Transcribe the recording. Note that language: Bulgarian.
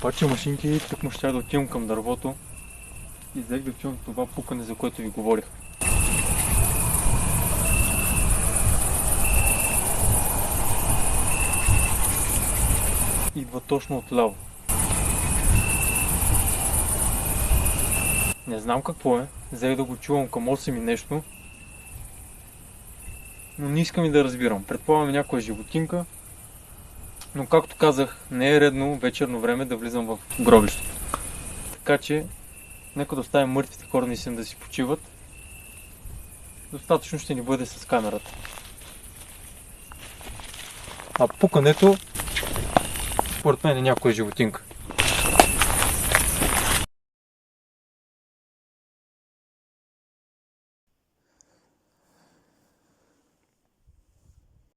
Обаче машинки, тък му щях да отивам към дървото и взех да чувам това пукане, за което ви говорих. Идва точно отляво. Не знам какво е, взех да го чувам към 8 и нещо, но не искам и да разбирам. Предполагам някоя животинка, но както казах, не е редно вечерно време да влизам в гробището. Така че, нека да оставим мъртвите хора наистина да си почиват. Достатъчно ще ни бъде с камерата. А пукането, според мен е някоя животинка.